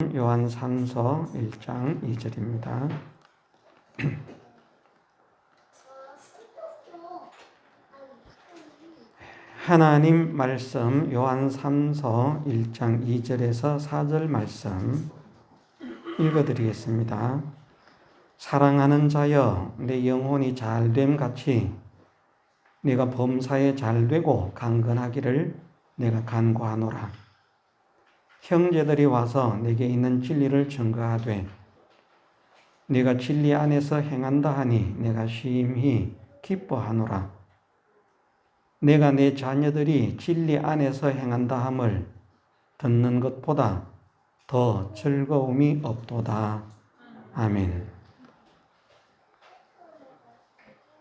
요한 3서 1장 2절입니다. 하나님 말씀 요한 3서 1장 2절에서 4절 말씀 읽어드리겠습니다. 사랑하는 자여, 내 영혼이 잘됨 같이 네가 범사에 잘되고 강건하기를 내가 간구하노라. 형제들이 와서 내게 있는 진리를 증거하되 네가 진리 안에서 행한다 하니 내가 심히 기뻐하노라. 내가 내 자녀들이 진리 안에서 행한다 함을 듣는 것보다 더 즐거움이 없도다. 아멘.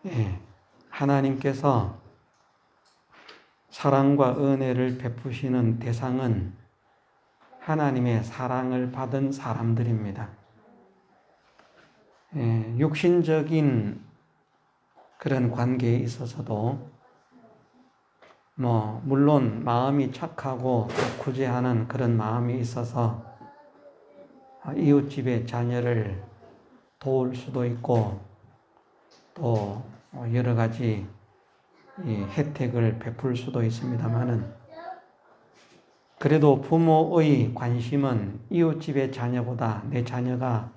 예, 하나님께서 사랑과 은혜를 베푸시는 대상은 하나님의 사랑을 받은 사람들입니다. 예, 육신적인 그런 관계에 있어서도 물론 마음이 착하고 구제하는 그런 마음이 있어서 이웃집의 자녀를 도울 수도 있고 또 여러 가지 혜택을 베풀 수도 있습니다만은 그래도 부모의 관심은 이웃집의 자녀보다 내 자녀가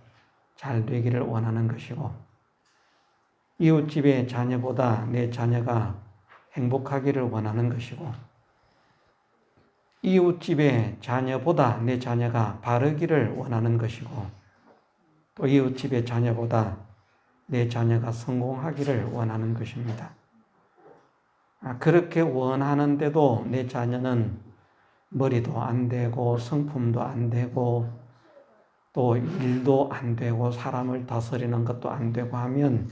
잘 되기를 원하는 것이고 이웃집의 자녀보다 내 자녀가 행복하기를 원하는 것이고 이웃집의 자녀보다 내 자녀가 바르기를 원하는 것이고 또 이웃집의 자녀보다 내 자녀가 성공하기를 원하는 것입니다. 그렇게 원하는데도 내 자녀는 머리도 안 되고 성품도 안 되고 또 일도 안 되고 사람을 다스리는 것도 안 되고 하면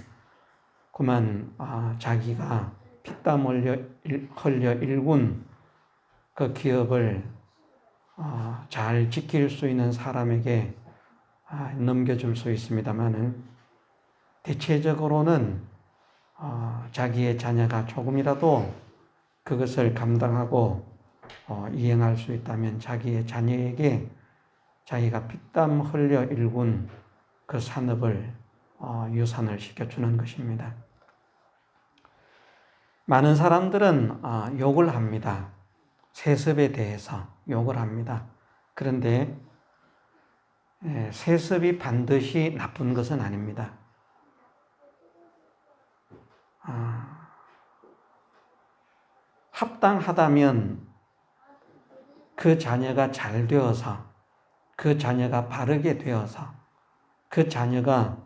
그만 자기가 피땀 흘려 일군 그 기업을 잘 지킬 수 있는 사람에게 넘겨줄 수 있습니다만은 대체적으로는 자기의 자녀가 조금이라도 그것을 감당하고 이행할 수 있다면 자기의 자녀에게 자기가 피땀 흘려 일군 그 산업을 유산을 시켜주는 것입니다. 많은 사람들은 욕을 합니다. 세습에 대해서 욕을 합니다. 그런데 세습이 반드시 나쁜 것은 아닙니다. 합당하다면 그 자녀가 잘 되어서 그 자녀가 바르게 되어서 그 자녀가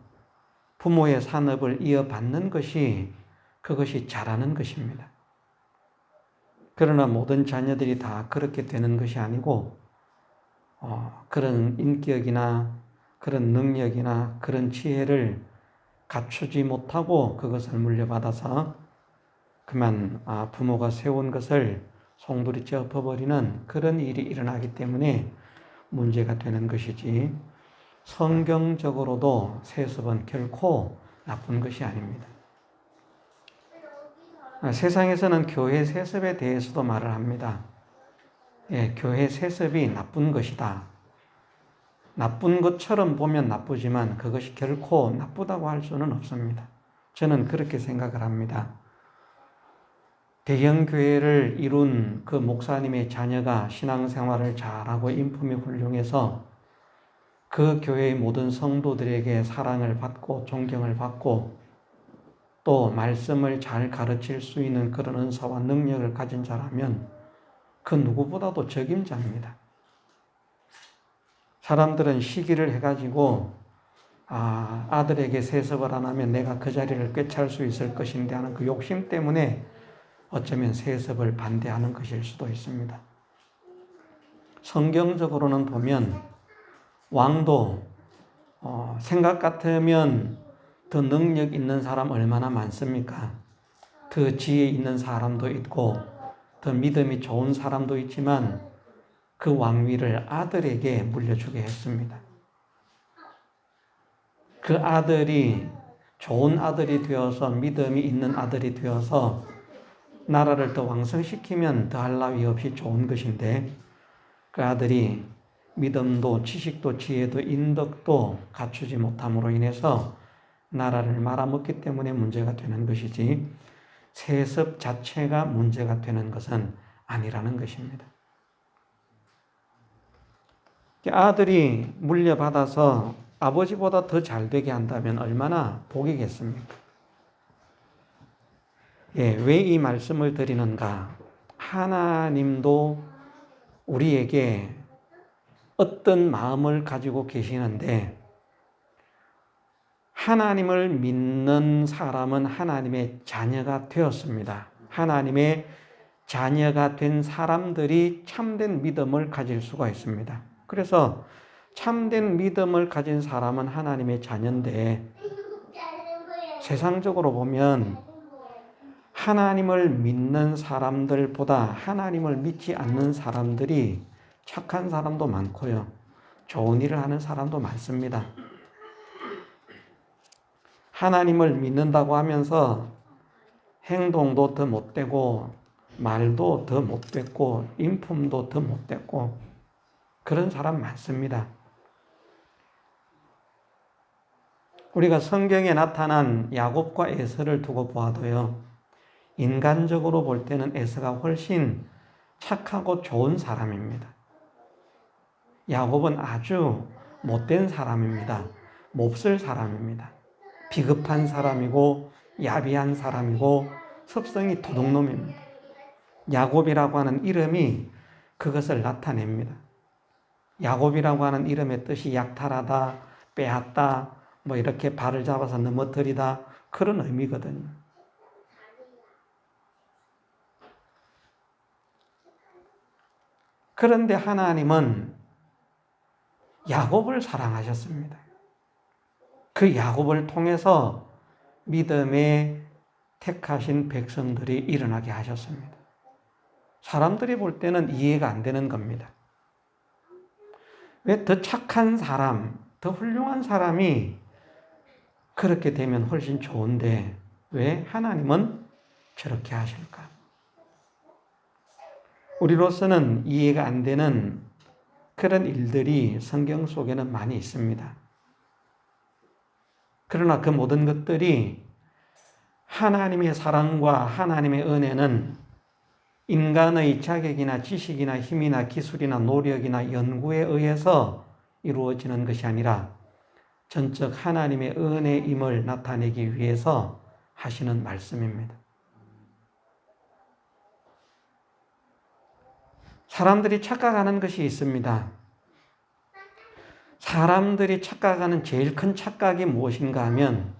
부모의 산업을 이어받는 것이 그것이 잘하는 것입니다. 그러나 모든 자녀들이 다 그렇게 되는 것이 아니고 그런 인격이나 그런 능력이나 그런 지혜를 갖추지 못하고 그것을 물려받아서 그만 부모가 세운 것을 송두리째 엎어버리는 그런 일이 일어나기 때문에 문제가 되는 것이지 성경적으로도 세습은 결코 나쁜 것이 아닙니다. 세상에서는 교회 세습에 대해서도 말을 합니다. 교회 세습이 나쁜 것이다. 나쁜 것처럼 보면 나쁘지만 그것이 결코 나쁘다고 할 수는 없습니다. 저는 그렇게 생각을 합니다. 대형 교회를 이룬 그 목사님의 자녀가 신앙생활을 잘하고 인품이 훌륭해서 그 교회의 모든 성도들에게 사랑을 받고 존경을 받고 또 말씀을 잘 가르칠 수 있는 그런 은사와 능력을 가진 자라면 그 누구보다도 적임자입니다. 사람들은 시기를 해가지고 아들에게 세습을 안 하면 내가 그 자리를 꿰찰 수 있을 것인데 하는 그 욕심 때문에 어쩌면 세습을 반대하는 것일 수도 있습니다. 성경적으로는 보면 왕도 생각 같으면 더 능력 있는 사람 얼마나 많습니까? 더 지혜 있는 사람도 있고 더 믿음이 좋은 사람도 있지만 그 왕위를 아들에게 물려주게 했습니다. 그 아들이 좋은 아들이 되어서 믿음이 있는 아들이 되어서 나라를 더 왕성시키면 더할 나위 없이 좋은 것인데 그 아들이 믿음도 지식도 지혜도 인덕도 갖추지 못함으로 인해서 나라를 말아먹기 때문에 문제가 되는 것이지 세습 자체가 문제가 되는 것은 아니라는 것입니다. 아들이 물려받아서 아버지보다 더 잘되게 한다면 얼마나 복이겠습니까? 왜 이 말씀을 드리는가? 하나님도 우리에게 어떤 마음을 가지고 계시는데 하나님을 믿는 사람은 하나님의 자녀가 되었습니다. 하나님의 자녀가 된 사람들이 참된 믿음을 가질 수가 있습니다. 그래서 참된 믿음을 가진 사람은 하나님의 자녀인데 세상적으로 보면 하나님을 믿는 사람들보다 하나님을 믿지 않는 사람들이 착한 사람도 많고요. 좋은 일을 하는 사람도 많습니다. 하나님을 믿는다고 하면서 행동도 더 못되고 말도 더 못됐고 인품도 더 못됐고 그런 사람 많습니다. 우리가 성경에 나타난 야곱과 에서를 두고 보아도요. 인간적으로 볼 때는 에서가 훨씬 착하고 좋은 사람입니다. 야곱은 아주 못된 사람입니다. 몹쓸 사람입니다. 비겁한 사람이고 야비한 사람이고 섭성이 도둑놈입니다. 야곱이라고 하는 이름이 그것을 나타냅니다. 야곱이라고 하는 이름의 뜻이 약탈하다, 빼앗다, 이렇게 발을 잡아서 넘어뜨리다 그런 의미거든요. 그런데 하나님은 야곱을 사랑하셨습니다. 그 야곱을 통해서 믿음에 택하신 백성들이 일어나게 하셨습니다. 사람들이 볼 때는 이해가 안 되는 겁니다. 왜 더 착한 사람, 더 훌륭한 사람이 그렇게 되면 훨씬 좋은데 왜 하나님은 저렇게 하실까? 우리로서는 이해가 안 되는 그런 일들이 성경 속에는 많이 있습니다. 그러나 그 모든 것들이 하나님의 사랑과 하나님의 은혜는 인간의 자격이나 지식이나 힘이나 기술이나 노력이나 연구에 의해서 이루어지는 것이 아니라 전적 하나님의 은혜임을 나타내기 위해서 하시는 말씀입니다. 사람들이 착각하는 것이 있습니다. 사람들이 착각하는 제일 큰 착각이 무엇인가 하면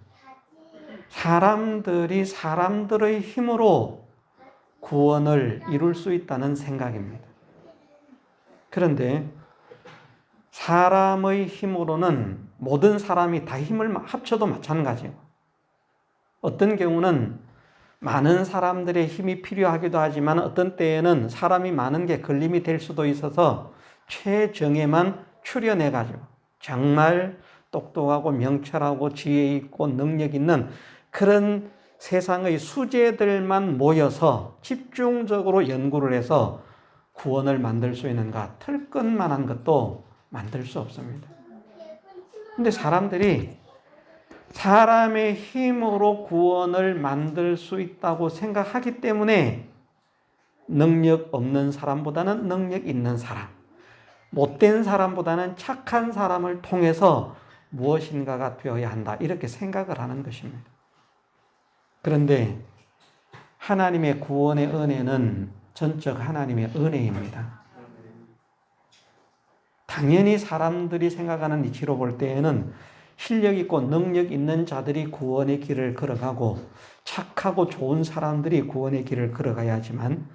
사람들이 사람들의 힘으로 구원을 이룰 수 있다는 생각입니다. 그런데 사람의 힘으로는 모든 사람이 다 힘을 합쳐도 마찬가지예요. 어떤 경우는 많은 사람들의 힘이 필요하기도 하지만 어떤 때에는 사람이 많은 게 걸림이 될 수도 있어서 최정예만 추려내가지고 정말 똑똑하고 명철하고 지혜 있고 능력 있는 그런 세상의 수재들만 모여서 집중적으로 연구를 해서 구원을 만들 수 있는가? 털끝만한 것도 만들 수 없습니다. 근데 사람들이 사람의 힘으로 구원을 만들 수 있다고 생각하기 때문에 능력 없는 사람보다는 능력 있는 사람, 못된 사람보다는 착한 사람을 통해서 무엇인가가 되어야 한다. 이렇게 생각을 하는 것입니다. 그런데 하나님의 구원의 은혜는 전적 하나님의 은혜입니다. 당연히 사람들이 생각하는 이치로 볼 때에는 실력 있고 능력 있는 자들이 구원의 길을 걸어가고 착하고 좋은 사람들이 구원의 길을 걸어가야 하지만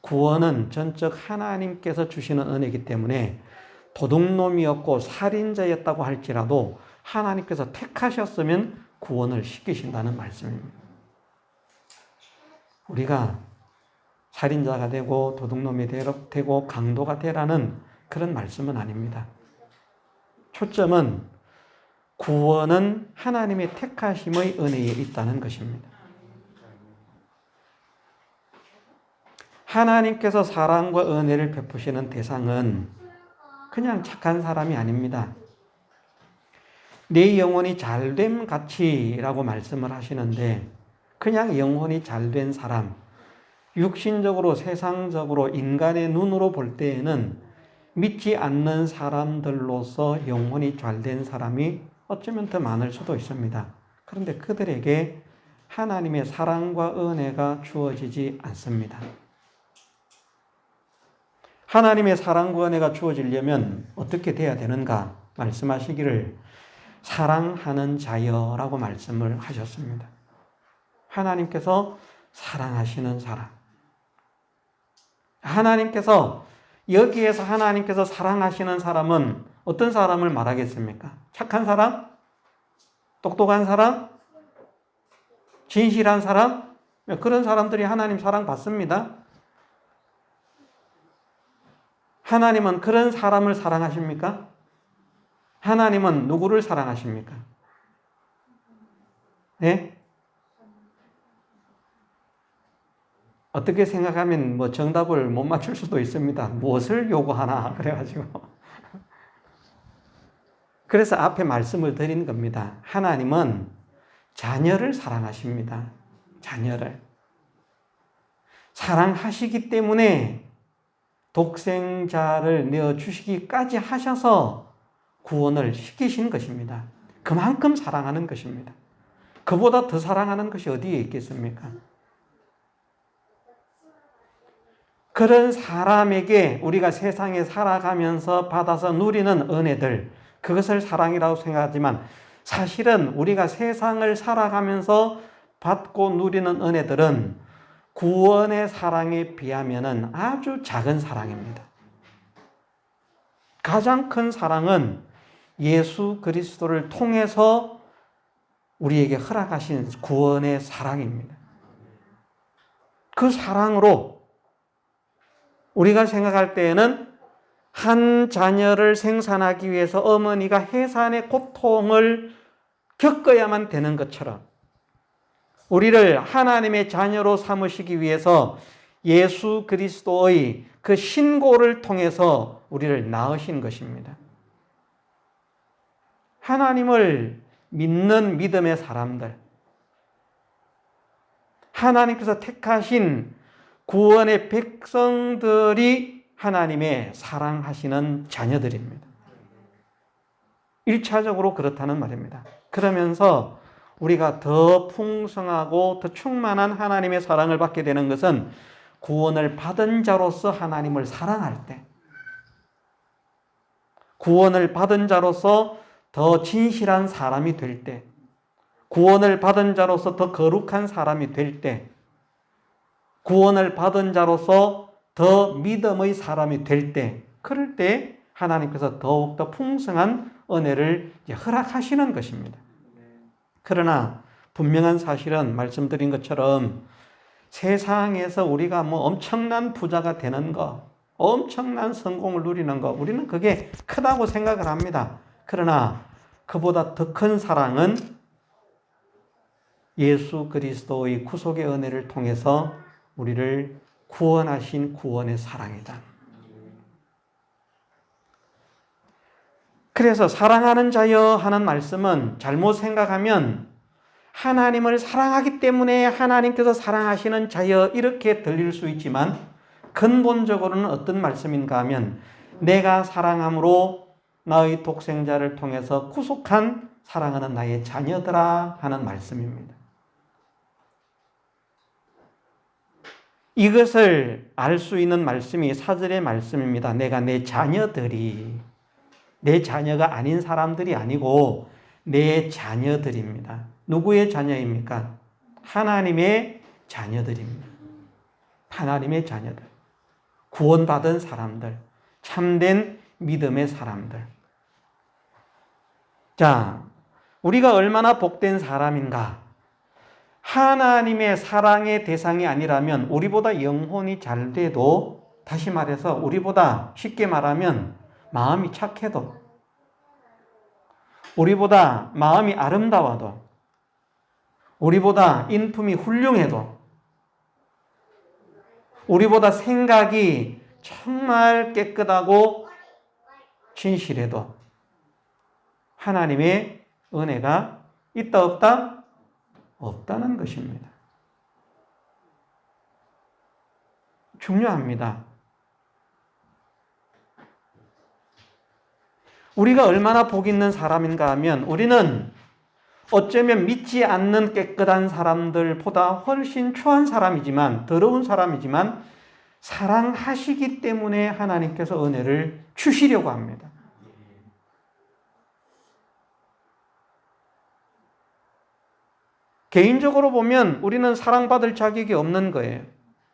구원은 전적 하나님께서 주시는 은혜이기 때문에 도둑놈이었고 살인자였다고 할지라도 하나님께서 택하셨으면 구원을 시키신다는 말씀입니다. 우리가 살인자가 되고 도둑놈이 되고 강도가 되라는 그런 말씀은 아닙니다. 초점은 구원은 하나님의 택하심의 은혜에 있다는 것입니다. 하나님께서 사랑과 은혜를 베푸시는 대상은 그냥 착한 사람이 아닙니다. 내 영혼이 잘됨 같이라고 말씀을 하시는데 그냥 영혼이 잘된 사람, 육신적으로 세상적으로 인간의 눈으로 볼 때에는 믿지 않는 사람들로서 영혼이 잘된 사람이 어쩌면 더 많을 수도 있습니다. 그런데 그들에게 하나님의 사랑과 은혜가 주어지지 않습니다. 하나님의 사랑과 은혜가 주어지려면 어떻게 돼야 되는가 말씀하시기를 사랑하는 자여라고 말씀을 하셨습니다. 하나님께서 사랑하시는 사람. 하나님께서 여기에서 하나님께서 사랑하시는 사람은 어떤 사람을 말하겠습니까? 착한 사람? 똑똑한 사람? 진실한 사람? 그런 사람들이 하나님 사랑 받습니다. 하나님은 그런 사람을 사랑하십니까? 하나님은 누구를 사랑하십니까? 네? 어떻게 생각하면 정답을 못 맞출 수도 있습니다. 무엇을 요구하나 그래가지고. 그래서 앞에 말씀을 드린 겁니다. 하나님은 자녀를 사랑하십니다. 자녀를. 사랑하시기 때문에 독생자를 내어주시기까지 하셔서 구원을 시키신 것입니다. 그만큼 사랑하는 것입니다. 그보다 더 사랑하는 것이 어디에 있겠습니까? 그런 사람에게 우리가 세상에 살아가면서 받아서 누리는 은혜들, 그것을 사랑이라고 생각하지만 사실은 우리가 세상을 살아가면서 받고 누리는 은혜들은 구원의 사랑에 비하면 아주 작은 사랑입니다. 가장 큰 사랑은 예수 그리스도를 통해서 우리에게 허락하신 구원의 사랑입니다. 그 사랑으로 우리가 생각할 때에는 한 자녀를 생산하기 위해서 어머니가 해산의 고통을 겪어야만 되는 것처럼 우리를 하나님의 자녀로 삼으시기 위해서 예수 그리스도의 그 신고를 통해서 우리를 낳으신 것입니다. 하나님을 믿는 믿음의 사람들, 하나님께서 택하신 구원의 백성들이 하나님의 사랑하시는 자녀들입니다. 1차적으로 그렇다는 말입니다. 그러면서 우리가 더 풍성하고 더 충만한 하나님의 사랑을 받게 되는 것은 구원을 받은 자로서 하나님을 사랑할 때, 구원을 받은 자로서 더 진실한 사람이 될 때, 구원을 받은 자로서 더 거룩한 사람이 될 때, 구원을 받은 자로서 더 믿음의 사람이 될 때, 그럴 때 하나님께서 더욱더 풍성한 은혜를 허락하시는 것입니다. 그러나 분명한 사실은 말씀드린 것처럼 세상에서 우리가 엄청난 부자가 되는 것, 엄청난 성공을 누리는 것, 우리는 그게 크다고 생각을 합니다. 그러나 그보다 더 큰 사랑은 예수 그리스도의 구속의 은혜를 통해서 우리를 구원하신 구원의 사랑이다. 그래서 사랑하는 자여 하는 말씀은 잘못 생각하면 하나님을 사랑하기 때문에 하나님께서 사랑하시는 자여 이렇게 들릴 수 있지만 근본적으로는 어떤 말씀인가 하면 내가 사랑함으로 나의 독생자를 통해서 구속한 사랑하는 나의 자녀들아 하는 말씀입니다. 이것을 알 수 있는 말씀이 4절의 말씀입니다. 내가 내 자녀들이, 내 자녀가 아닌 사람들이 아니고 내 자녀들입니다. 누구의 자녀입니까? 하나님의 자녀들입니다. 하나님의 자녀들. 구원받은 사람들. 참된 믿음의 사람들. 자, 우리가 얼마나 복된 사람인가? 하나님의 사랑의 대상이 아니라면 우리보다 영혼이 잘 돼도, 다시 말해서 우리보다 쉽게 말하면 마음이 착해도, 우리보다 마음이 아름다워도, 우리보다 인품이 훌륭해도, 우리보다 생각이 정말 깨끗하고 진실해도 하나님의 은혜가 있다 없다? 없다는 것입니다. 중요합니다. 우리가 얼마나 복 있는 사람인가 하면 우리는 어쩌면 믿지 않는 깨끗한 사람들보다 훨씬 추한 사람이지만, 더러운 사람이지만 사랑하시기 때문에 하나님께서 은혜를 주시려고 합니다. 개인적으로 보면 우리는 사랑받을 자격이 없는 거예요.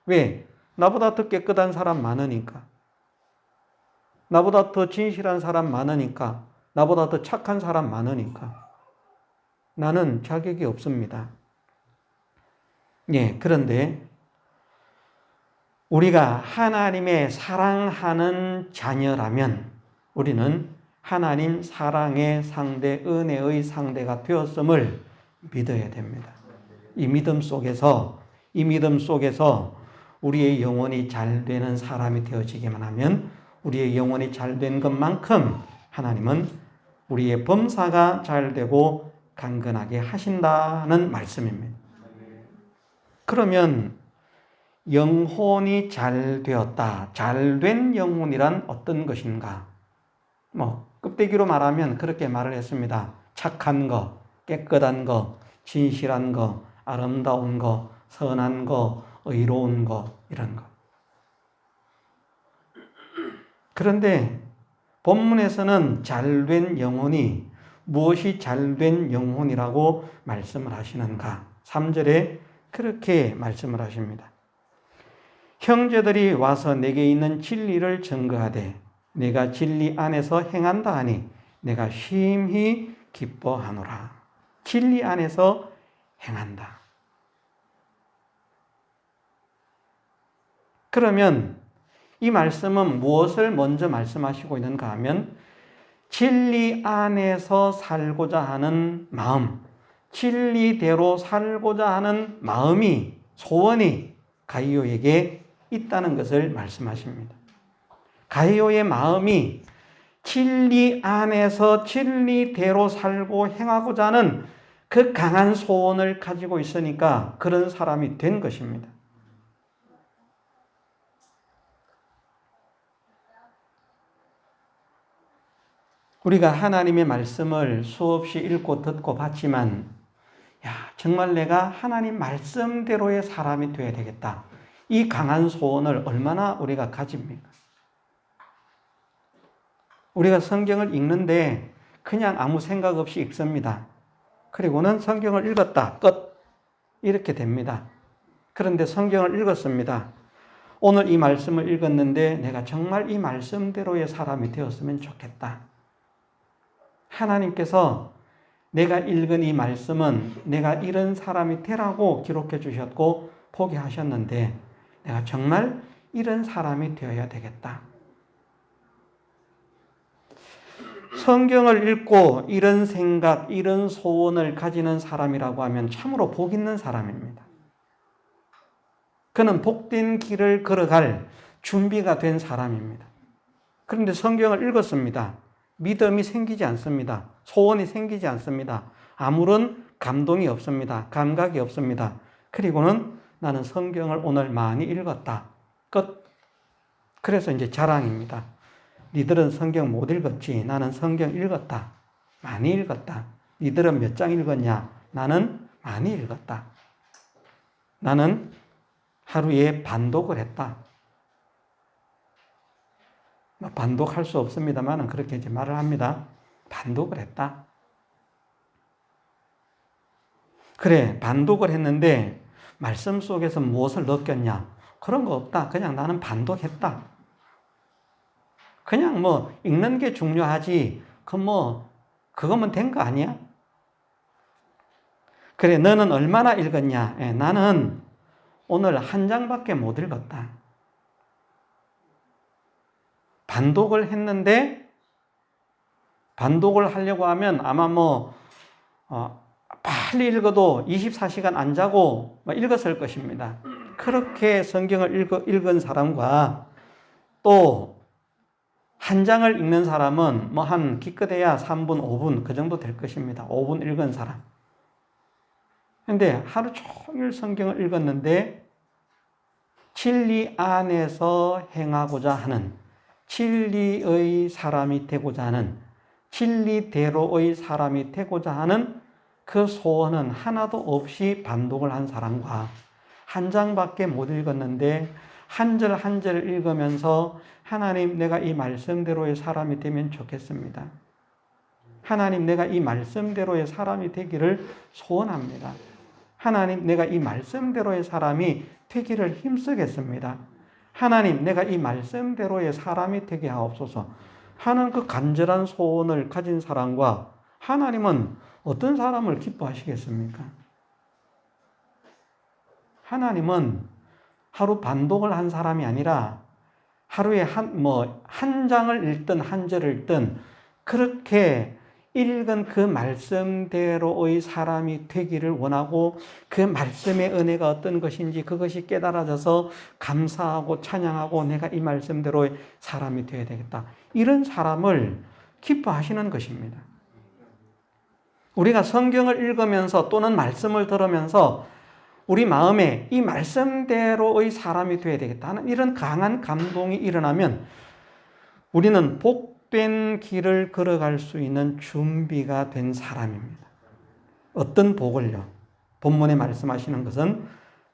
왜? 나보다 더 깨끗한 사람 많으니까. 나보다 더 진실한 사람 많으니까. 나보다 더 착한 사람 많으니까. 나는 자격이 없습니다. 예, 그런데 우리가 하나님의 사랑하는 자녀라면 우리는 하나님 사랑의 상대, 은혜의 상대가 되었음을 믿어야 됩니다. 이 믿음 속에서 우리의 영혼이 잘 되는 사람이 되어지기만 하면 우리의 영혼이 잘 된 것만큼 하나님은 우리의 범사가 잘 되고 강건하게 하신다는 말씀입니다. 그러면 영혼이 잘 되었다. 잘 된 영혼이란 어떤 것인가? 껍데기로 말하면 그렇게 말을 했습니다. 착한 거, 깨끗한 거, 진실한 거, 아름다운 거, 선한 거, 의로운 거, 이런 거. 그런데 본문에서는 잘된 영혼이 무엇이 잘된 영혼이라고 말씀을 하시는가? 3절에 그렇게 말씀을 하십니다. 형제들이 와서 내게 있는 진리를 증거하되 내가 진리 안에서 행한다 하니 내가 심히 기뻐하노라. 진리 안에서 행한다. 그러면 이 말씀은 무엇을 먼저 말씀하시고 있는가 하면 진리 안에서 살고자 하는 마음, 진리대로 살고자 하는 마음이, 소원이 가이오에게 있다는 것을 말씀하십니다. 가이오의 마음이 진리 안에서 진리대로 살고 행하고자 하는 그 강한 소원을 가지고 있으니까 그런 사람이 된 것입니다. 우리가 하나님의 말씀을 수없이 읽고 듣고 봤지만 정말 내가 하나님 말씀대로의 사람이 되어야 되겠다. 이 강한 소원을 얼마나 우리가 가집니까? 우리가 성경을 읽는데 그냥 아무 생각 없이 읽습니다. 그리고는 성경을 읽었다. 끝. 이렇게 됩니다. 그런데 성경을 읽었습니다. 오늘 이 말씀을 읽었는데 내가 정말 이 말씀대로의 사람이 되었으면 좋겠다. 하나님께서 내가 읽은 이 말씀은 내가 이런 사람이 되라고 기록해 주셨고 포기하셨는데 내가 정말 이런 사람이 되어야 되겠다. 성경을 읽고 이런 생각, 이런 소원을 가지는 사람이라고 하면 참으로 복 있는 사람입니다. 그는 복된 길을 걸어갈 준비가 된 사람입니다. 그런데 성경을 읽었습니다. 믿음이 생기지 않습니다. 소원이 생기지 않습니다. 아무런 감동이 없습니다. 감각이 없습니다. 그리고는 나는 성경을 오늘 많이 읽었다. 끝. 그래서 이제 자랑입니다. 니들은 성경 못 읽었지. 나는 성경 읽었다. 많이 읽었다. 니들은 몇 장 읽었냐? 나는 많이 읽었다. 나는 하루에 반독을 했다. 반독할 수 없습니다만 그렇게 이제 말을 합니다. 반독을 했다. 그래, 반독을 했는데 말씀 속에서 무엇을 느꼈냐? 그런 거 없다. 그냥 나는 반독했다. 그냥 읽는 게 중요하지. 그거면 된 거 아니야? 그래, 너는 얼마나 읽었냐? 나는 오늘 한 장밖에 못 읽었다. 반독을 했는데 반독을 하려고 하면 아마 빨리 읽어도 24시간 안 자고 읽었을 것입니다. 그렇게 성경을 읽은 사람과 또 한 장을 읽는 사람은 뭐 한 기껏해야 3분, 5분 그 정도 될 것입니다. 5분 읽은 사람. 근데 하루 종일 성경을 읽었는데 진리 안에서 행하고자 하는, 진리의 사람이 되고자 하는, 진리대로의 사람이 되고자 하는 그 소원은 하나도 없이 반독을 한 사람과 한 장밖에 못 읽었는데 한 절 한 절 읽으면서 하나님, 내가 이 말씀대로의 사람이 되면 좋겠습니다. 하나님, 내가 이 말씀대로의 사람이 되기를 소원합니다. 하나님, 내가 이 말씀대로의 사람이 되기를 힘쓰겠습니다. 하나님, 내가 이 말씀대로의 사람이 되게 하옵소서 하는 그 간절한 소원을 가진 사람과 하나님은 어떤 사람을 기뻐하시겠습니까? 하나님은 하루 반독을 한 사람이 아니라 하루에 한 장을 읽든 한 절을 읽든 그렇게 읽은 그 말씀대로의 사람이 되기를 원하고 그 말씀의 은혜가 어떤 것인지 그것이 깨달아져서 감사하고 찬양하고 내가 이 말씀대로의 사람이 되어야 되겠다. 이런 사람을 기뻐하시는 것입니다. 우리가 성경을 읽으면서 또는 말씀을 들으면서 우리 마음에 이 말씀대로의 사람이 되어야 되겠다 하는 이런 강한 감동이 일어나면 우리는 복된 길을 걸어갈 수 있는 준비가 된 사람입니다. 어떤 복을요? 본문에 말씀하시는 것은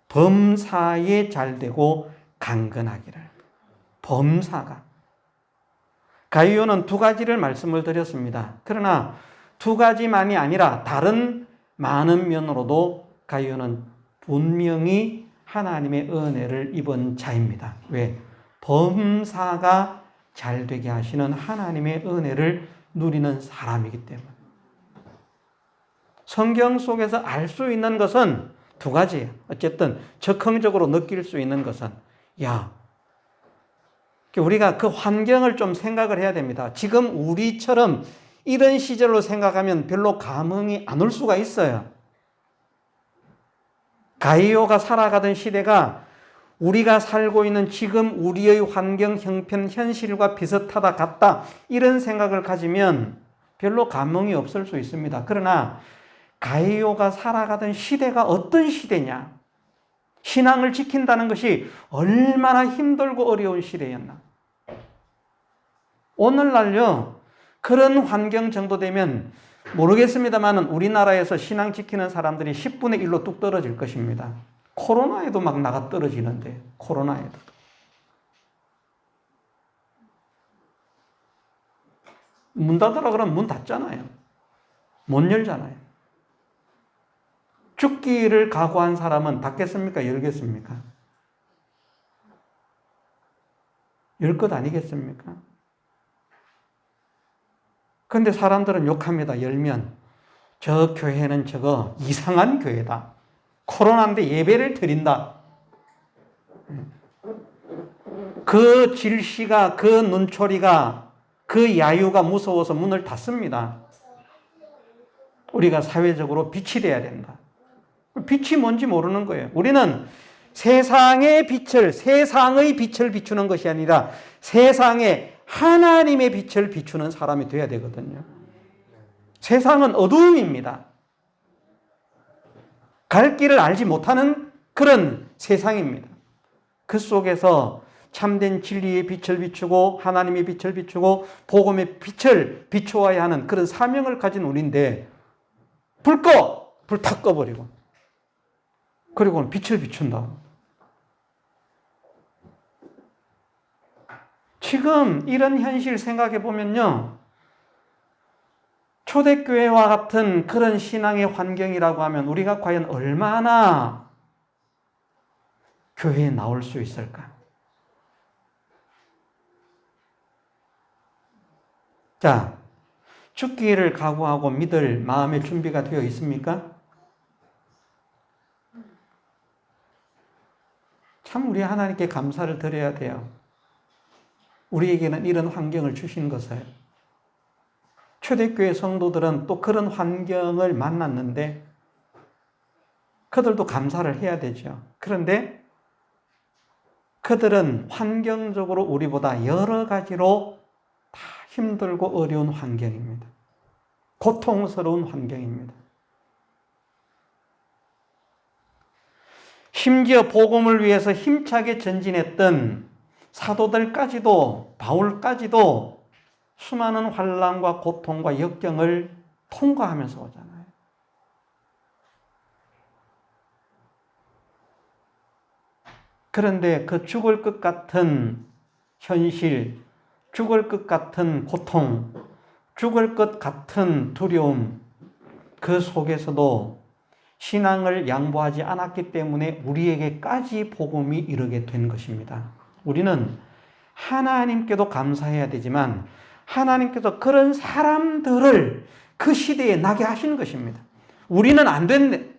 범사에 잘되고 강건하기를. 범사가. 가이오는 두 가지를 말씀을 드렸습니다. 그러나 두 가지만이 아니라 다른 많은 면으로도 가이오는 분명히 하나님의 은혜를 입은 자입니다. 왜? 범사가 잘되게 하시는 하나님의 은혜를 누리는 사람이기 때문에. 성경 속에서 알 수 있는 것은 두 가지예요. 어쨌든 적극적으로 느낄 수 있는 것은 우리가 그 환경을 좀 생각을 해야 됩니다. 지금 우리처럼 이런 시절로 생각하면 별로 감흥이 안 올 수가 있어요. 가이오가 살아가던 시대가 우리가 살고 있는 지금 우리의 환경, 형편, 현실과 비슷하다 같다 이런 생각을 가지면 별로 감흥이 없을 수 있습니다. 그러나 가이오가 살아가던 시대가 어떤 시대냐? 신앙을 지킨다는 것이 얼마나 힘들고 어려운 시대였나? 오늘날요, 그런 환경 정도 되면 모르겠습니다만 우리나라에서 신앙 지키는 사람들이 10분의 1로 뚝 떨어질 것입니다. 코로나에도 막 나가 떨어지는데, 코로나에도. 문 닫으라 그러면 문 닫잖아요. 못 열잖아요. 죽기를 각오한 사람은 닫겠습니까? 열겠습니까? 열 것 아니겠습니까? 근데 사람들은 욕합니다. 열면. 저 교회는 저거 이상한 교회다. 코로나인데 예배를 드린다. 그 질시가, 그 눈초리가, 그 야유가 무서워서 문을 닫습니다. 우리가 사회적으로 빛이 돼야 된다. 빛이 뭔지 모르는 거예요. 우리는 세상의 빛을 비추는 것이 아니라 세상에 하나님의 빛을 비추는 사람이 되어야 되거든요. 세상은 어두움입니다. 갈 길을 알지 못하는 그런 세상입니다. 그 속에서 참된 진리의 빛을 비추고 하나님의 빛을 비추고 복음의 빛을 비추어야 하는 그런 사명을 가진 우리인데 불 다 꺼버리고 그리고는 빛을 비춘다. 지금 이런 현실 생각해 보면요. 초대교회와 같은 그런 신앙의 환경이라고 하면 우리가 과연 얼마나 교회에 나올 수 있을까? 자, 죽기를 각오하고 믿을 마음의 준비가 되어 있습니까? 참 우리 하나님께 감사를 드려야 돼요. 우리에게는 이런 환경을 주신 것을. 초대교회 성도들은 또 그런 환경을 만났는데 그들도 감사를 해야 되죠. 그런데 그들은 환경적으로 우리보다 여러 가지로 다 힘들고 어려운 환경입니다. 고통스러운 환경입니다. 심지어 복음을 위해서 힘차게 전진했던 사도들까지도, 바울까지도 수많은 환난과 고통과 역경을 통과하면서 오잖아요. 그런데 그 죽을 것 같은 현실, 죽을 것 같은 고통, 죽을 것 같은 두려움, 그 속에서도 신앙을 양보하지 않았기 때문에 우리에게까지 복음이 이르게 된 것입니다. 우리는 하나님께도 감사해야 되지만 하나님께서 그런 사람들을 그 시대에 나게 하신 것입니다. 우리는 안 됐네.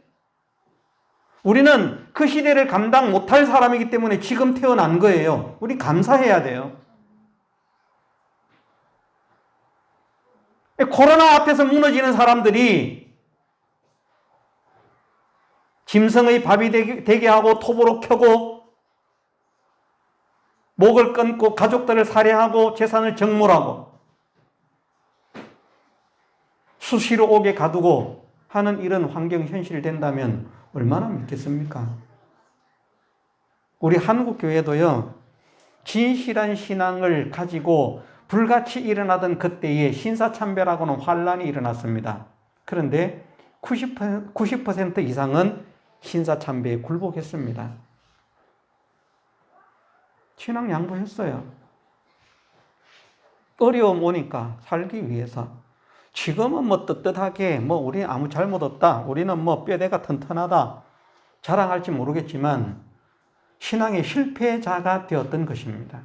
우리는 그 시대를 감당 못할 사람이기 때문에 지금 태어난 거예요. 우리 감사해야 돼요. 코로나 앞에서 무너지는 사람들이 짐승의 밥이 되게 하고 톱으로 켜고 목을 끊고 가족들을 살해하고 재산을 정몰하고 수시로 옥에 가두고 하는 이런 환경 현실이 된다면 얼마나 믿겠습니까? 우리 한국교회도요, 진실한 신앙을 가지고 불같이 일어나던 그때에 신사참배라고는 환란이 일어났습니다. 그런데 90% 이상은 신사참배에 굴복했습니다. 신앙 양보했어요. 어려움 오니까 살기 위해서. 지금은 뭐 떳떳하게 우리 아무 잘못 없다. 우리는 뼈대가 튼튼하다. 자랑할지 모르겠지만 신앙의 실패자가 되었던 것입니다.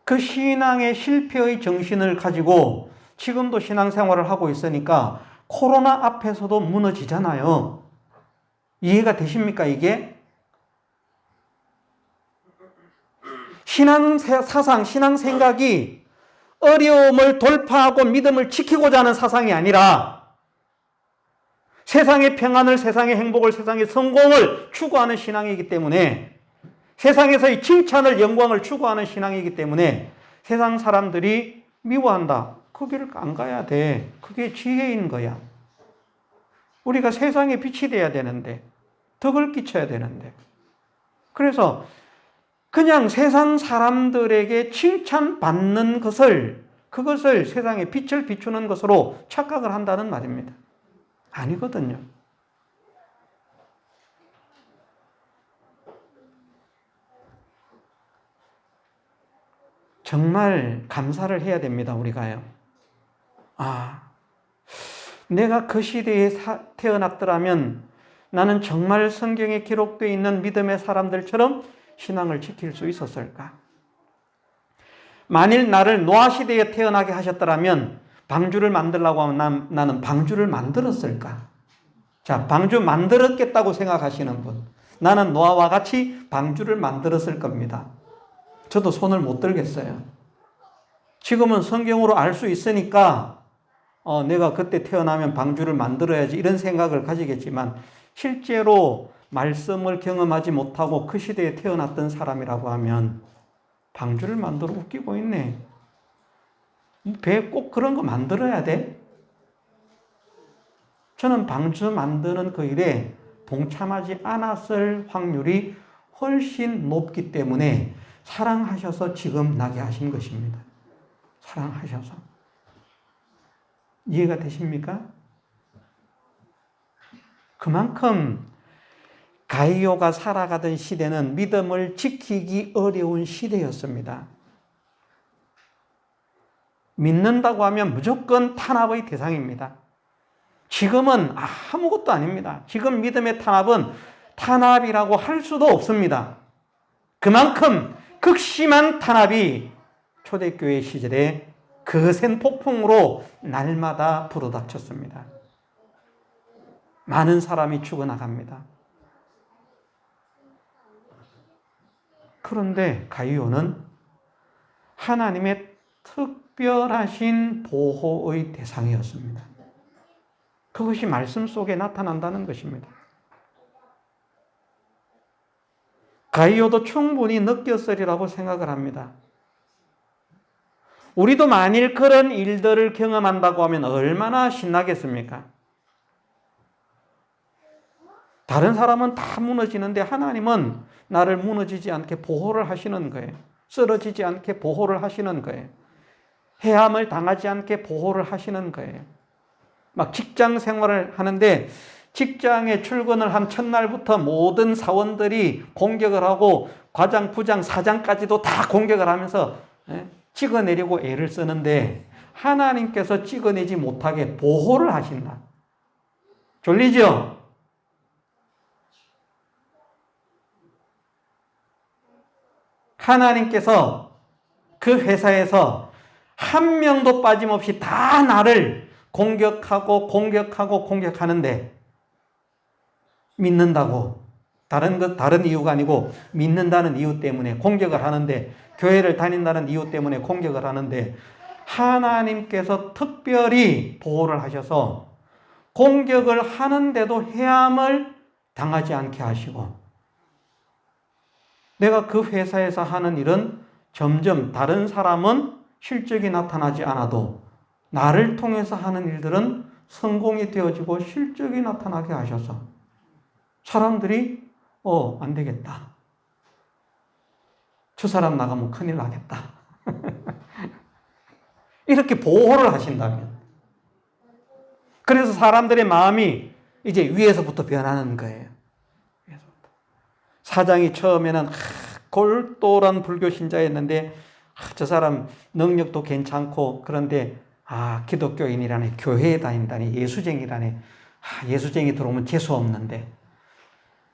그 신앙의 실패의 정신을 가지고 지금도 신앙생활을 하고 있으니까 코로나 앞에서도 무너지잖아요. 이해가 되십니까, 이게? 신앙 사상, 신앙 생각이 어려움을 돌파하고 믿음을 지키고자 하는 사상이 아니라 세상의 평안을, 세상의 행복을, 세상의 성공을 추구하는 신앙이기 때문에 세상에서의 칭찬을, 영광을 추구하는 신앙이기 때문에 세상 사람들이 미워한다. 그 길을 안 가야 돼. 그게 지혜인 거야. 우리가 세상에 빛이 돼야 되는데, 덕을 끼쳐야 되는데. 그래서 그냥 세상 사람들에게 칭찬받는 그것을 세상에 빛을 비추는 것으로 착각을 한다는 말입니다. 아니거든요. 정말 감사를 해야 됩니다, 우리가요. 내가 그 시대에 태어났더라면 나는 정말 성경에 기록되어 있는 믿음의 사람들처럼 신앙을 지킬 수 있었을까? 만일 나를 노아시대에 태어나게 하셨더라면 방주를 만들려고 하면 나는 방주를 만들었을까? 자, 방주 만들었겠다고 생각하시는 분. 나는 노아와 같이 방주를 만들었을 겁니다. 저도 손을 못 들겠어요. 지금은 성경으로 알 수 있으니까 내가 그때 태어나면 방주를 만들어야지 이런 생각을 가지겠지만 실제로 말씀을 경험하지 못하고 그 시대에 태어났던 사람이라고 하면 방주를 만들어 웃기고 있네. 배 꼭 그런 거 만들어야 돼? 저는 방주 만드는 그 일에 동참하지 않았을 확률이 훨씬 높기 때문에 사랑하셔서 지금 나게 하신 것입니다. 사랑하셔서. 이해가 되십니까? 그만큼 가이오가 살아가던 시대는 믿음을 지키기 어려운 시대였습니다. 믿는다고 하면 무조건 탄압의 대상입니다. 지금은 아무것도 아닙니다. 지금 믿음의 탄압은 탄압이라고 할 수도 없습니다. 그만큼 극심한 탄압이 초대교회 시절에 거센 폭풍으로 날마다 불어닥쳤습니다. 많은 사람이 죽어나갑니다. 그런데 가이오는 하나님의 특별하신 보호의 대상이었습니다. 그것이 말씀 속에 나타난다는 것입니다. 가이오도 충분히 느꼈으리라고 생각을 합니다. 우리도 만일 그런 일들을 경험한다고 하면 얼마나 신나겠습니까? 다른 사람은 다 무너지는데 하나님은 나를 무너지지 않게 보호를 하시는 거예요. 쓰러지지 않게 보호를 하시는 거예요. 해함을 당하지 않게 보호를 하시는 거예요. 막 직장 생활을 하는데 직장에 출근을 한 첫날부터 모든 사원들이 공격을 하고 과장, 부장, 사장까지도 다 공격을 하면서 찍어내려고 애를 쓰는데 하나님께서 찍어내지 못하게 보호를 하신다. 졸리죠? 하나님께서 그 회사에서 한 명도 빠짐없이 다 나를 공격하는데 믿는다고 다른 이유가 아니고 믿는다는 이유 때문에 공격을 하는데 교회를 다닌다는 이유 때문에 공격을 하는데 하나님께서 특별히 보호를 하셔서 공격을 하는데도 해함을 당하지 않게 하시고 내가 그 회사에서 하는 일은 점점 다른 사람은 실적이 나타나지 않아도 나를 통해서 하는 일들은 성공이 되어지고 실적이 나타나게 하셔서 사람들이 안 되겠다. 저 사람 나가면 큰일 나겠다. 이렇게 보호를 하신다면 그래서 사람들의 마음이 이제 위에서부터 변하는 거예요. 사장이 처음에는 골똘한 불교 신자였는데 저 사람 능력도 괜찮고 그런데 기독교인이라네, 교회에 다닌다니, 예수쟁이라네. 예수쟁이 들어오면 재수 없는데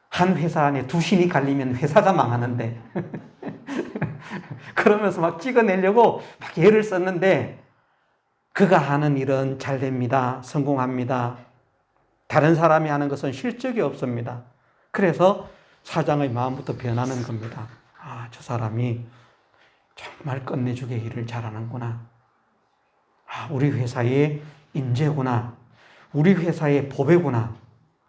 한 회사 안에 두 신이 갈리면 회사가 망하는데 그러면서 막 찍어내려고 막 애를 썼는데 그가 하는 일은 잘 됩니다. 성공합니다. 다른 사람이 하는 것은 실적이 없습니다. 그래서 사장의 마음부터 변하는 겁니다. 저 사람이 정말 끝내주게 일을 잘하는구나. 우리 회사의 인재구나. 우리 회사의 보배구나.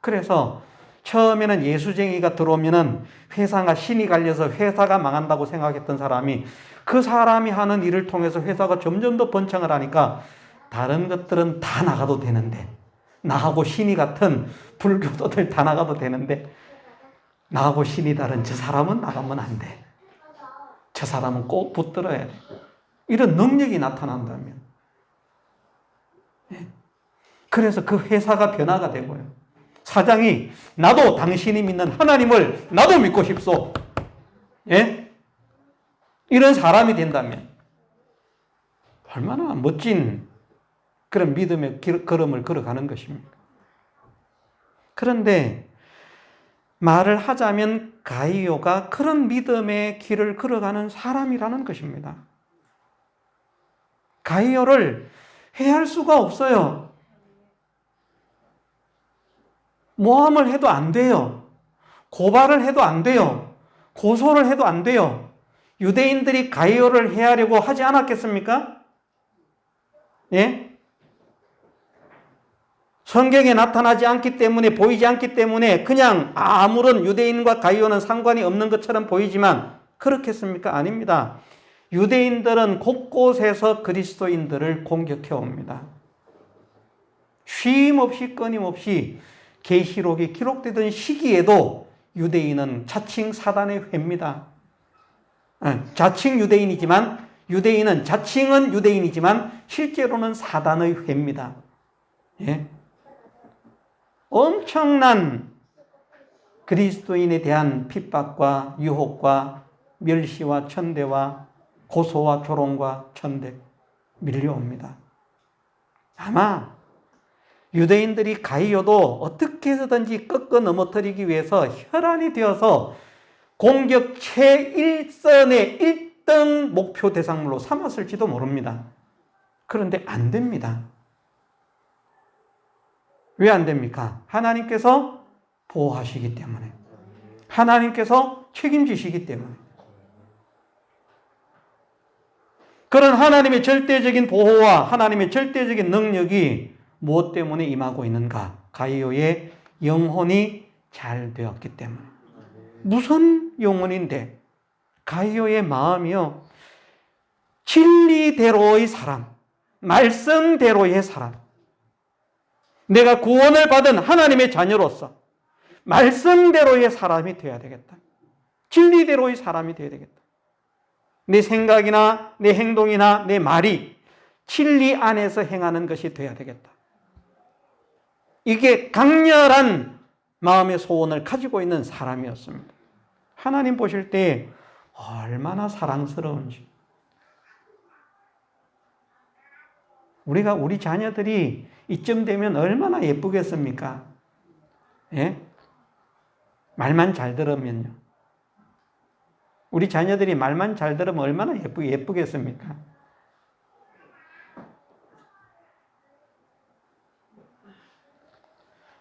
그래서 처음에는 예수쟁이가 들어오면은 회사가 신이 갈려서 회사가 망한다고 생각했던 사람이 그 사람이 하는 일을 통해서 회사가 점점 더 번창을 하니까 다른 것들은 다 나가도 되는데 나하고 신이 같은 불교도들 다 나가도 되는데 나하고 신이 다른 저 사람은 나가면 안 돼. 저 사람은 꼭 붙들어야 돼. 이런 능력이 나타난다면. 그래서 그 회사가 변화가 되고요. 사장이 나도 당신이 믿는 하나님을 나도 믿고 싶소. 예? 이런 사람이 된다면 얼마나 멋진 그런 믿음의 걸음을 걸어가는 것입니까? 그런데 말을 하자면 가이오가 그런 믿음의 길을 걸어가는 사람이라는 것입니다. 가이오를 해할 수가 없어요. 모함을 해도 안 돼요. 고발을 해도 안 돼요. 고소를 해도 안 돼요. 유대인들이 가이오를 해하려고 하지 않았겠습니까? 예? 성경에 나타나지 않기 때문에, 보이지 않기 때문에 그냥 아무런 유대인과 가이오는 상관이 없는 것처럼 보이지만 그렇겠습니까? 아닙니다. 유대인들은 곳곳에서 그리스도인들을 공격해 옵니다. 쉼없이 끊임없이 계시록이 기록되던 시기에도 유대인은 자칭 사단의 회입니다. 자칭 유대인이지만 유대인은 자칭은 유대인이지만 실제로는 사단의 회입니다. 예? 엄청난 그리스도인에 대한 핍박과 유혹과 멸시와 천대와 고소와 조롱과 천대 밀려옵니다. 아마 유대인들이 가이오도 어떻게 해서든지 꺾어 넘어뜨리기 위해서 혈안이 되어서 공격 최일선의 1등 목표 대상물로 삼았을지도 모릅니다. 그런데 안 됩니다. 왜 안 됩니까? 하나님께서 보호하시기 때문에. 하나님께서 책임지시기 때문에. 그런 하나님의 절대적인 보호와 하나님의 절대적인 능력이 무엇 때문에 임하고 있는가? 가이오의 영혼이 잘 되었기 때문에. 무슨 영혼인데? 가이오의 마음이요. 진리대로의 사람, 말씀대로의 사람. 내가 구원을 받은 하나님의 자녀로서 말씀대로의 사람이 되어야 되겠다. 진리대로의 사람이 되어야 되겠다. 내 생각이나 내 행동이나 내 말이 진리 안에서 행하는 것이 되어야 되겠다. 이게 강렬한 마음의 소원을 가지고 있는 사람이었습니다. 하나님 보실 때 얼마나 사랑스러운지. 우리 자녀들이 이쯤 되면 얼마나 예쁘겠습니까? 예? 말만 잘 들으면요. 우리 자녀들이 말만 잘 들으면 얼마나 예쁘겠습니까?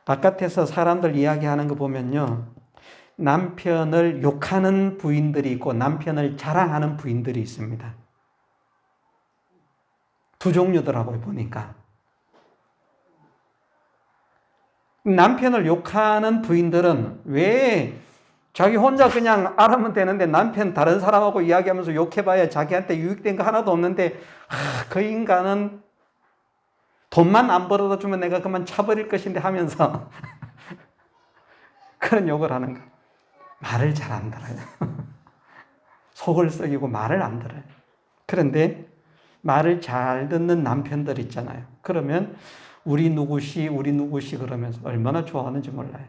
바깥에서 사람들 이야기하는 거 보면요. 남편을 욕하는 부인들이 있고 남편을 자랑하는 부인들이 있습니다. 두 종류더라고요, 보니까. 남편을 욕하는 부인들은 왜 자기 혼자 그냥 알아면 되는데 남편 다른 사람하고 이야기하면서 욕해봐야 자기한테 유익된 거 하나도 없는데 그 인간은 돈만 안 벌어다 주면 내가 그만 차버릴 것인데 하면서 그런 욕을 하는 거. 말을 잘 안 들어요. 속을 썩이고 말을 안 들어요. 그런데 말을 잘 듣는 남편들 있잖아요. 그러면 우리 누구시 그러면서 얼마나 좋아하는지 몰라요.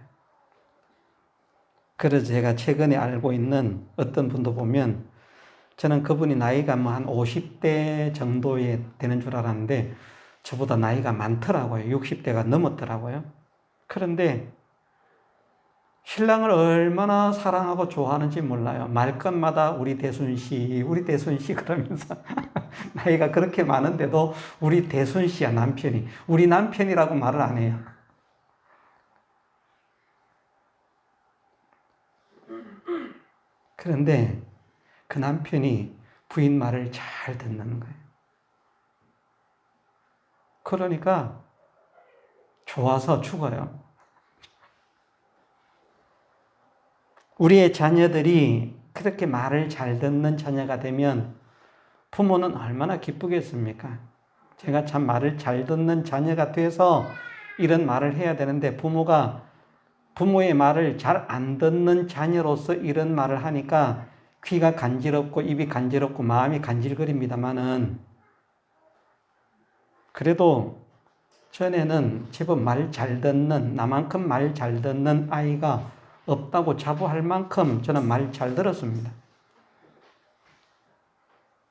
그래서 제가 최근에 알고 있는 어떤 분도 보면 저는 그분이 나이가 뭐 한 50대 정도에 되는 줄 알았는데 저보다 나이가 많더라고요. 60대가 넘었더라고요. 그런데 신랑을 얼마나 사랑하고 좋아하는지 몰라요. 말끝마다 우리 대순 씨 그러면서 나이가 그렇게 많은데도 우리 대순 씨야, 남편이. 우리 남편이라고 말을 안 해요. 그런데 그 남편이 부인 말을 잘 듣는 거예요. 그러니까 좋아서 죽어요. 우리의 자녀들이 그렇게 말을 잘 듣는 자녀가 되면 부모는 얼마나 기쁘겠습니까? 제가 참 말을 잘 듣는 자녀가 돼서 이런 말을 해야 되는데 부모의 말을 잘 안 듣는 자녀로서 이런 말을 하니까 귀가 간지럽고 입이 간지럽고 마음이 간질거립니다만은 그래도 전에는 제법 말 잘 듣는, 나만큼 말 잘 듣는 아이가 없다고 자부할 만큼 저는 말 잘 들었습니다.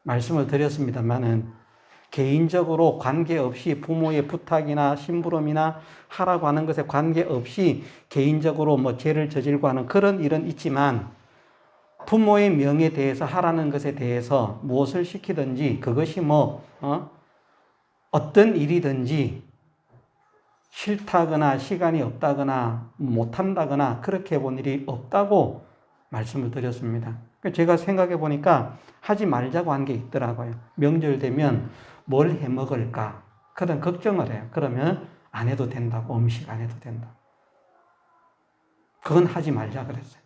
말씀을 드렸습니다만은 개인적으로 관계없이 부모의 부탁이나 심부름이나 하라고 하는 것에 관계없이 개인적으로 뭐 죄를 저질고 하는 그런 일은 있지만 부모의 명에 대해서 하라는 것에 대해서 무엇을 시키든지 그것이 어떤 일이든지 싫다거나 시간이 없다거나 못한다거나 그렇게 본 일이 없다고 말씀을 드렸습니다. 제가 생각해 보니까 하지 말자고 한 게 있더라고요. 명절 되면 뭘 해 먹을까 그런 걱정을 해요. 그러면 안 해도 된다고, 음식 안 해도 된다고. 그건 하지 말자 그랬어요.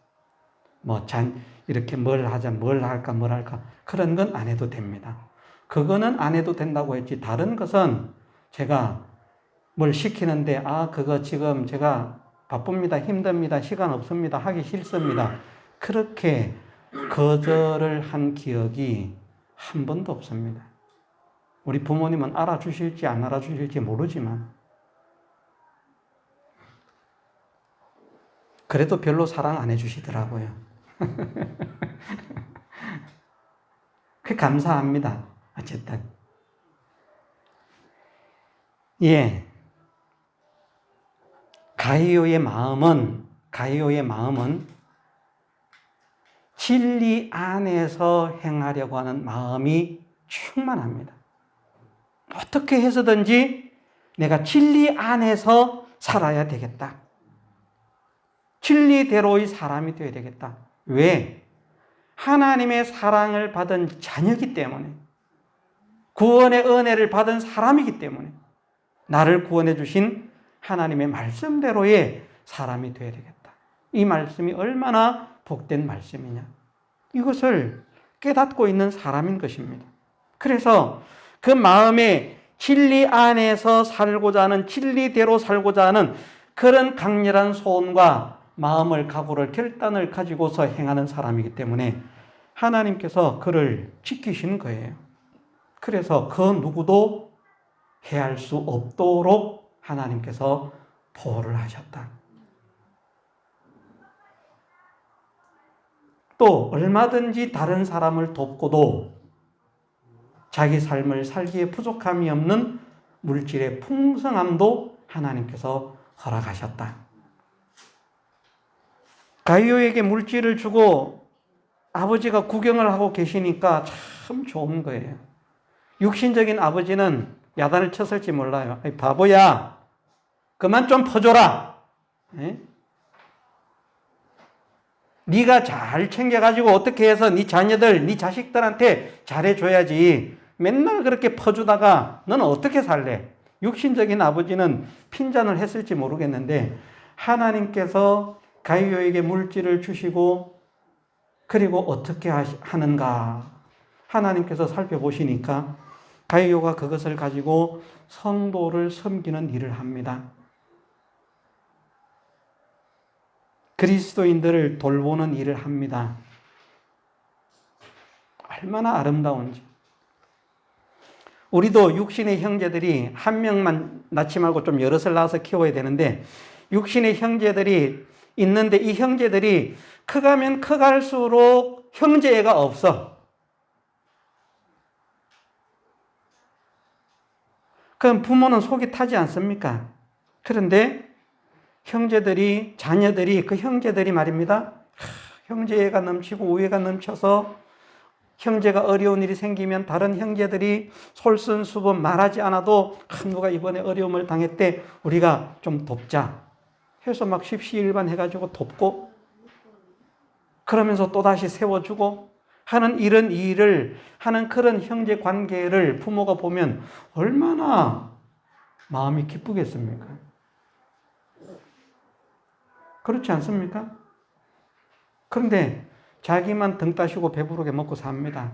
이렇게 뭘 할까 그런 건 안 해도 됩니다. 그거는 안 해도 된다고 했지 다른 것은 제가 뭘 시키는데 그거 지금 제가 바쁩니다, 힘듭니다, 시간 없습니다, 하기 싫습니다. 그렇게 거절을 한 기억이 한 번도 없습니다. 우리 부모님은 알아주실지 안 알아주실지 모르지만 그래도 별로 사랑 안 해주시더라고요. 그 감사합니다. 어쨌든 가이오의 마음은 진리 안에서 행하려고 하는 마음이 충만합니다. 어떻게 해서든지 내가 진리 안에서 살아야 되겠다. 진리대로의 사람이 되어야 되겠다. 왜? 하나님의 사랑을 받은 자녀이기 때문에, 구원의 은혜를 받은 사람이기 때문에 나를 구원해 주신 하나님의 말씀대로의 사람이 되어야 되겠다. 이 말씀이 얼마나 복된 말씀이냐. 이것을 깨닫고 있는 사람인 것입니다. 그래서 그 마음에 진리 안에서 살고자 하는, 진리대로 살고자 하는 그런 강렬한 소원과 마음을, 각오를, 결단을 가지고서 행하는 사람이기 때문에 하나님께서 그를 지키시는 거예요. 그래서 그 누구도 해할 수 없도록 하나님께서 보호를 하셨다. 또 얼마든지 다른 사람을 돕고도 자기 삶을 살기에 부족함이 없는 물질의 풍성함도 하나님께서 허락하셨다. 가이오에게 물질을 주고 아버지가 구경을 하고 계시니까 참 좋은 거예요. 육신적인 아버지는 야단을 쳤을지 몰라요. 아이, 바보야, 그만 좀 퍼줘라. 에? 네가 잘 챙겨가지고 어떻게 해서 네 자녀들, 네 자식들한테 잘해줘야지. 맨날 그렇게 퍼주다가 너는 어떻게 살래? 육신적인 아버지는 핀잔을 했을지 모르겠는데 하나님께서 가이오에게 물질을 주시고 그리고 어떻게 하는가 하나님께서 살펴보시니까 가이오가 그것을 가지고 성도를 섬기는 일을 합니다. 그리스도인들을 돌보는 일을 합니다. 얼마나 아름다운지. 우리도 육신의 형제들이 한 명만 낳지 말고 좀 여럿을 낳아서 키워야 되는데 육신의 형제들이 있는데 이 형제들이 커가면 커갈수록 형제애가 없어. 그럼 부모는 속이 타지 않습니까? 그런데 형제들이, 자녀들이, 그 형제들이 말입니다. 형제애가 넘치고 우애가 넘쳐서 형제가 어려운 일이 생기면 다른 형제들이 솔선수범 말하지 않아도 누가 이번에 어려움을 당했대, 우리가 좀 돕자 해서 막 십시일반 해가지고 돕고 그러면서 또다시 세워주고 하는 이런 일을 하는 그런 형제 관계를 부모가 보면 얼마나 마음이 기쁘겠습니까? 그렇지 않습니까? 그런데 자기만 등 따시고 배부르게 먹고 삽니다.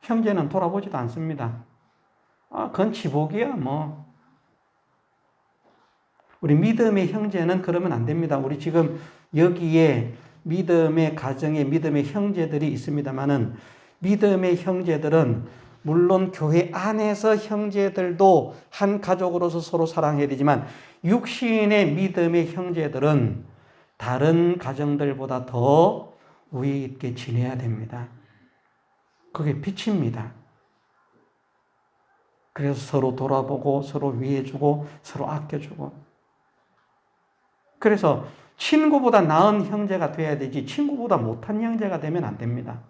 형제는 돌아보지도 않습니다. 그건 지복이야, 뭐. 우리 믿음의 형제는 그러면 안 됩니다. 우리 지금 여기에 믿음의 가정에 믿음의 형제들이 있습니다만은 믿음의 형제들은 물론 교회 안에서 형제들도 한 가족으로서 서로 사랑해야 되지만 육신의 믿음의 형제들은 다른 가정들보다 더 우애 있게 지내야 됩니다. 그게 빛입니다. 그래서 서로 돌아보고 서로 위해주고 서로 아껴주고 그래서 친구보다 나은 형제가 돼야 되지 친구보다 못한 형제가 되면 안 됩니다.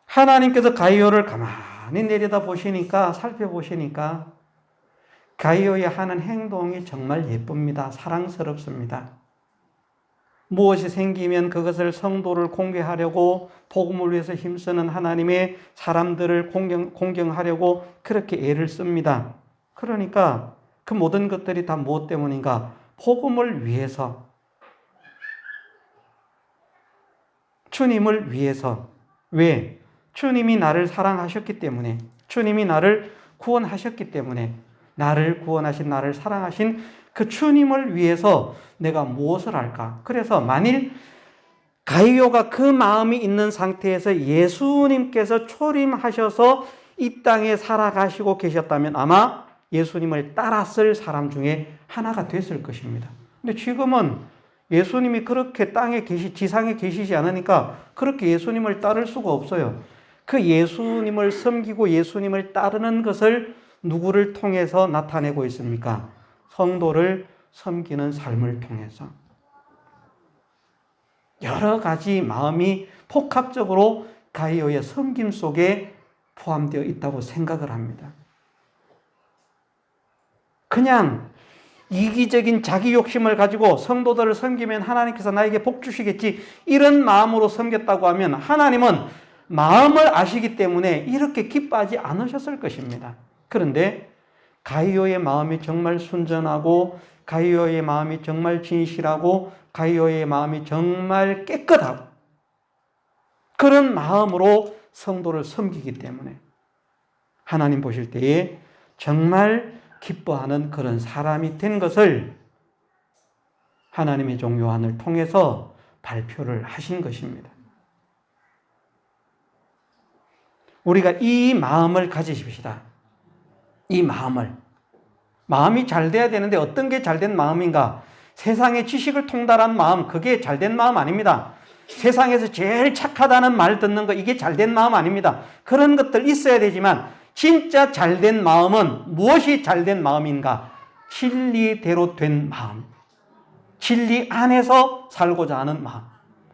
하나님께서 가이오를 가만히 내려다보시니까 살펴보시니까 가이오의 하는 행동이 정말 예쁩니다. 사랑스럽습니다. 무엇이 생기면 그것을 성도를 공개하려고 복음을 위해서 힘쓰는 하나님의 사람들을 공경하려고 그렇게 애를 씁니다. 그러니까 그 모든 것들이 다 무엇 때문인가? 복음을 위해서, 주님을 위해서. 왜? 주님이 나를 사랑하셨기 때문에, 주님이 나를 구원하셨기 때문에, 나를 구원하신, 나를 사랑하신 그 주님을 위해서 내가 무엇을 할까? 그래서 만일 가이오가 그 마음이 있는 상태에서 예수님께서 초림하셔서 이 땅에 살아가시고 계셨다면 아마 예수님을 따랐을 사람 중에 하나가 됐을 것입니다. 근데 지금은 예수님이 그렇게 지상에 계시지 않으니까 그렇게 예수님을 따를 수가 없어요. 그 예수님을 섬기고 예수님을 따르는 것을 누구를 통해서 나타내고 있습니까? 성도를 섬기는 삶을 통해서. 여러 가지 마음이 복합적으로 가이오의 섬김 속에 포함되어 있다고 생각을 합니다. 그냥 이기적인 자기 욕심을 가지고 성도들을 섬기면 하나님께서 나에게 복 주시겠지 이런 마음으로 섬겼다고 하면 하나님은 마음을 아시기 때문에 이렇게 기뻐하지 않으셨을 것입니다. 그런데 가이오의 마음이 정말 순전하고 가이오의 마음이 정말 진실하고 가이오의 마음이 정말 깨끗하고 그런 마음으로 성도를 섬기기 때문에 하나님 보실 때에 정말 기뻐하는 그런 사람이 된 것을 하나님의 종 요한을 통해서 발표를 하신 것입니다. 우리가 이 마음을 가지십시다. 이 마음이 잘 돼야 되는데 어떤 게 잘된 마음인가? 세상의 지식을 통달한 마음, 그게 잘된 마음 아닙니다. 세상에서 제일 착하다는 말 듣는 거, 이게 잘된 마음 아닙니다. 그런 것들 있어야 되지만 진짜 잘된 마음은 무엇이 잘된 마음인가? 진리대로 된 마음. 진리 안에서 살고자 하는 마음.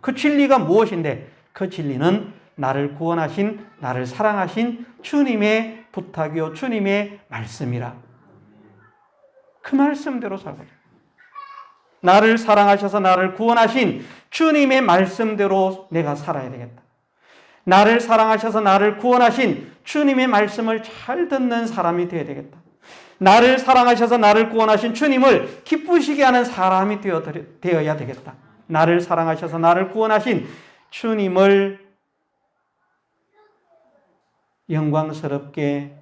그 진리가 무엇인데? 그 진리는 나를 구원하신, 나를 사랑하신 주님의 부탁이요, 주님의 말씀이라. 그 말씀대로 살고자. 나를 사랑하셔서 나를 구원하신 주님의 말씀대로 내가 살아야 되겠다. 나를 사랑하셔서 나를 구원하신 주님의 말씀을 잘 듣는 사람이 되어야 되겠다. 나를 사랑하셔서 나를 구원하신 주님을 기쁘시게 하는 사람이 되어야 되겠다. 나를 사랑하셔서 나를 구원하신 주님을 영광스럽게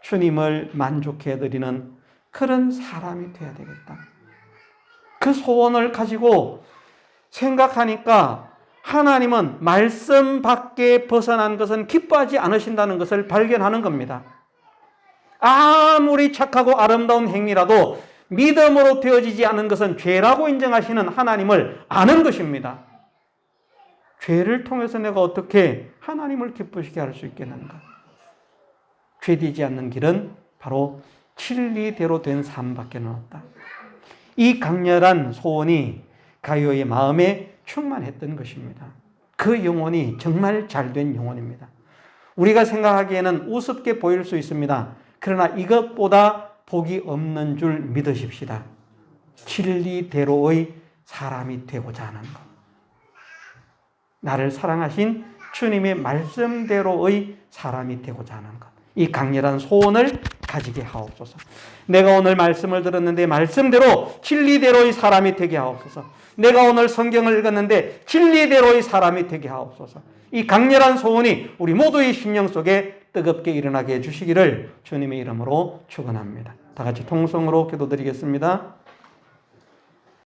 주님을 만족해 드리는 그런 사람이 되어야 되겠다. 그 소원을 가지고 생각하니까 하나님은 말씀 밖에 벗어난 것은 기뻐하지 않으신다는 것을 발견하는 겁니다. 아무리 착하고 아름다운 행위라도 믿음으로 되어지지 않은 것은 죄라고 인정하시는 하나님을 아는 것입니다. 죄를 통해서 내가 어떻게 하나님을 기쁘시게 할 수 있겠는가? 죄되지 않는 길은 바로 진리대로 된 삶밖에 없다. 이 강렬한 소원이 가이오의 마음에 충만했던 것입니다. 그 영혼이 정말 잘된 영혼입니다. 우리가 생각하기에는 우습게 보일 수 있습니다. 그러나 이것보다 복이 없는 줄 믿으십시다. 진리대로의 사람이 되고자 하는 것. 나를 사랑하신 주님의 말씀대로의 사람이 되고자 하는 것. 이 강렬한 소원을 가지게 하옵소서. 내가 오늘 말씀을 들었는데 말씀대로 진리대로의 사람이 되게 하옵소서. 내가 오늘 성경을 읽었는데 진리대로의 사람이 되게 하옵소서. 이 강렬한 소원이 우리 모두의 심령 속에 뜨겁게 일어나게 해주시기를 주님의 이름으로 축원합니다. 다 같이 통성으로 기도드리겠습니다.